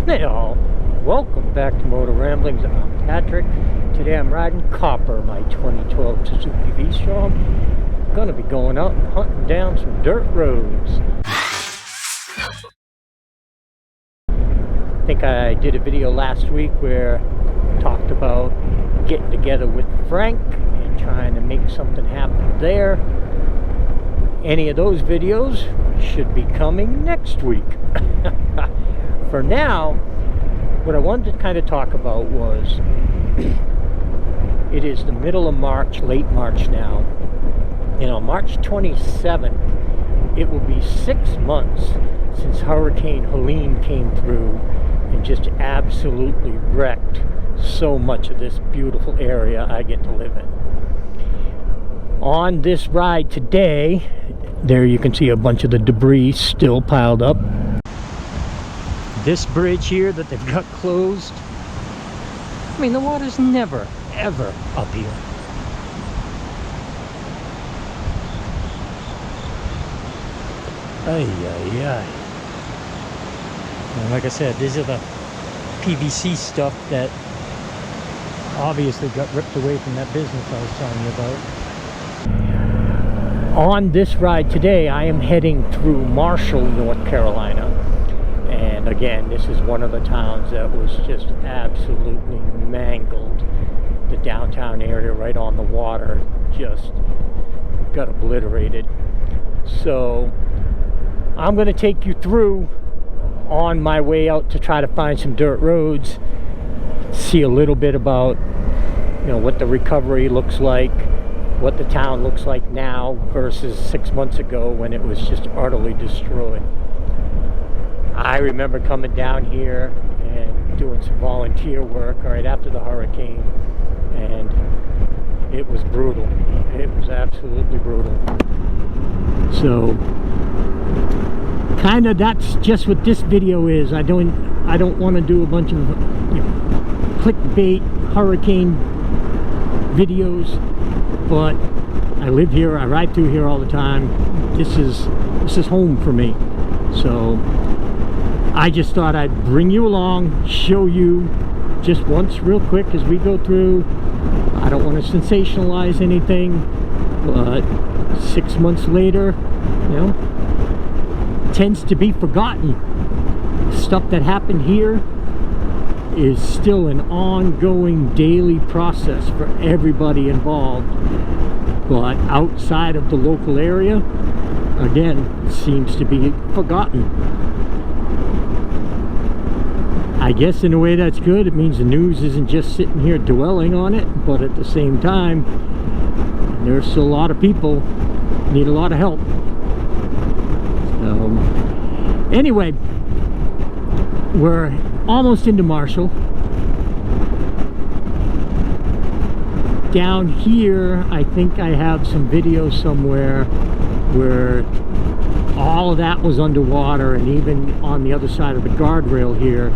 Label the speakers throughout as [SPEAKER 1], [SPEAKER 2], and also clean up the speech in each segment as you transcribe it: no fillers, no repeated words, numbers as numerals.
[SPEAKER 1] Hey all, welcome back to Motoramblings. I'm Patrick. Today I'm riding Copper, my 2012 Suzuki Vstrom. Gonna be going out and hunting down some dirt roads. I think I did a video last week where I talked about getting together with Frank and trying to make something happen there. Any of those videos should be coming next week. For now, what I wanted to kind of talk about was it is the middle of March, late March now. You know, March 27th, it will be 6 months since Hurricane Helene came through and just absolutely wrecked so much of this beautiful area I get to live in. On this ride today, there you can see a bunch of the debris still piled up. This bridge here that they've got closed, I mean, the water's never, ever up here. Ay, ay, ay. And like I said, these are the PVC stuff that obviously got ripped away from that business I was telling you about. On this ride today, I am heading through Marshall, North Carolina. And again, this is one of the towns that was just absolutely mangled. The downtown area right on the water just got obliterated. So I'm going to take you through on my way out to try to find some dirt roads, see a little bit about, you know, what the recovery looks like, what the town looks like now versus 6 months ago when it was just utterly destroyed. I remember coming down here and doing some volunteer work right after the hurricane, and it was brutal. It was absolutely brutal. So kind of that's just what this video is. I don't want to do a bunch of, you know, clickbait hurricane videos, but I live here, I ride through here all the time. This is home for me. So I just thought I'd bring you along, show you just once real quick as we go through. I don't want to sensationalize anything, but 6 months later, you know, tends to be forgotten. Stuff that happened here is still an ongoing daily process for everybody involved, but outside of the local area, again, seems to be forgotten. I guess in a way that's good. It means the news isn't just sitting here dwelling on it, but at the same time, there's still a lot of people need a lot of help. Anyway, we're almost into Marshall. Down here, I think I have some videos somewhere where all of that was underwater, and even on the other side of the guardrail here,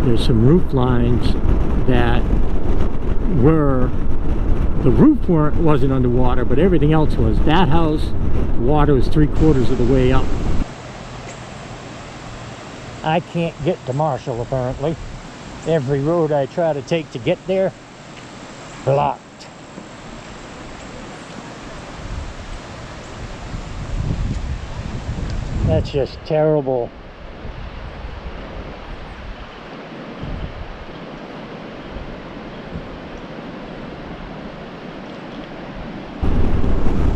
[SPEAKER 1] there's some roof lines that were, the roof wasn't underwater, but everything else was. That house, water was 3/4 of the way up. I can't get to Marshall apparently. Every road I try to take to get there, blocked. That's just terrible.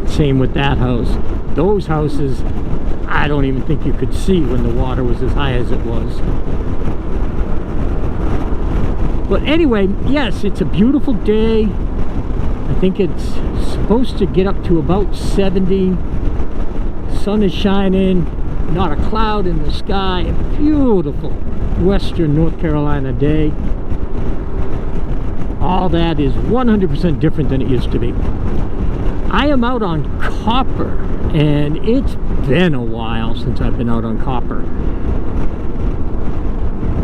[SPEAKER 1] Same with that house. Those houses, I don't even think you could see when the water was as high as it was. But anyway, yes, it's a beautiful day. I think it's supposed to get up to about 70. Sun is shining, not a cloud in the sky. A beautiful western North Carolina day. All that is 100% different than it used to be. I am out on Copper, and it's been a while since I've been out on Copper.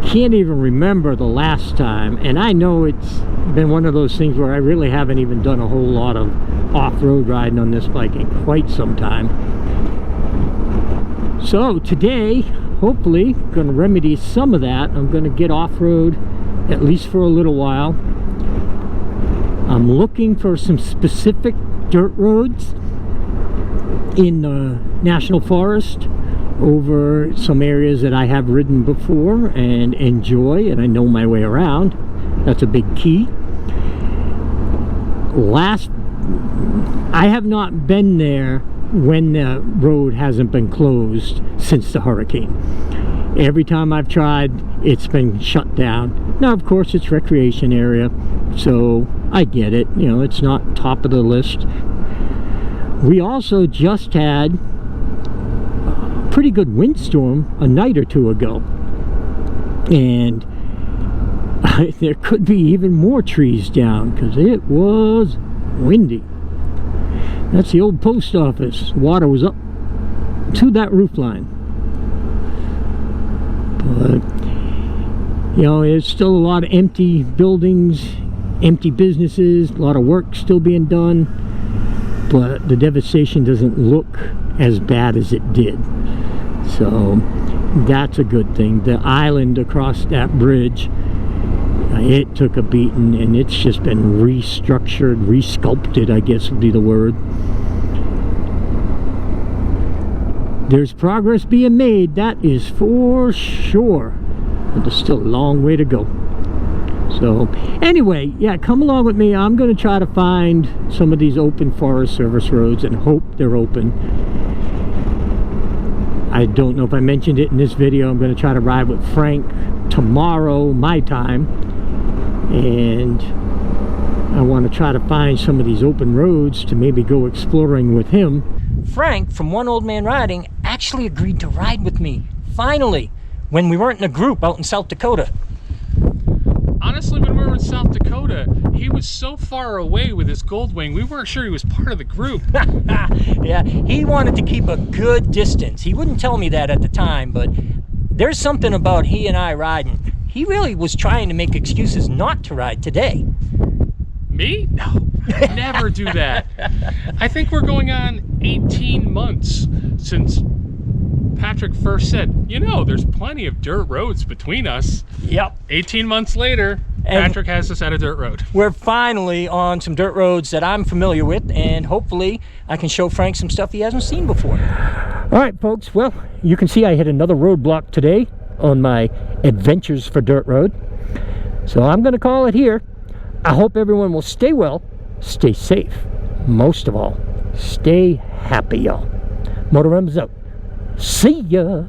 [SPEAKER 1] Can't even remember the last time, and I know it's been one of those things where I really haven't even done a whole lot of off-road riding on this bike in quite some time. So today hopefully going to remedy some of that. I'm going to get off-road at least for a little while. I'm looking for some specific dirt roads in the National Forest over some areas that I have ridden before and enjoy, and I know my way around. That's a big key. I have not been there when the road hasn't been closed since the hurricane. Every time I've tried, it's been shut down. Now, of course, it's recreation area, so I get it. You know, it's not top of the list. We also just had a pretty good windstorm a night or two ago, and there could be even more trees down because it was windy. That's the old post office. Water was up to that roof line. But, you know, there's still a lot of empty buildings, empty businesses, a lot of work still being done, but the devastation doesn't look as bad as it did. So that's a good thing. The island across that bridge, it took a beating, and it's just been restructured, resculpted, I guess would be the word. There's progress being made, that is for sure, but there's still a long way to go. So anyway, yeah, come along with me. I'm going to try to find some of these open Forest Service roads and hope they're open. I don't know if I mentioned it in this video. I'm going to try to ride with Frank tomorrow, my time, and I want to try to find some of these open roads to maybe go exploring with him. Frank from One Old Man Riding actually agreed to ride with me, finally, when we weren't in a group out in South Dakota.
[SPEAKER 2] Honestly, when we were in South Dakota, he was so far away with his Goldwing, we weren't sure he was part of the group.
[SPEAKER 1] Yeah, he wanted to keep a good distance. He wouldn't tell me that at the time, but there's something about he and I riding. He really was trying to make excuses not to ride today.
[SPEAKER 2] Me? No, never do that. I think we're going on 18 months since Patrick first said, you know, there's plenty of dirt roads between us.
[SPEAKER 1] Yep. 18
[SPEAKER 2] months later, and Patrick has us at a dirt road.
[SPEAKER 1] We're finally on some dirt roads that I'm familiar with, and hopefully I can show Frank some stuff he hasn't seen before. All right, folks, well, you can see I hit another roadblock today on my Adventures for Dirt Road. So I'm going to call it here. I hope everyone will stay well, stay safe. Most of all, stay happy, y'all. Motoramblings out. See ya.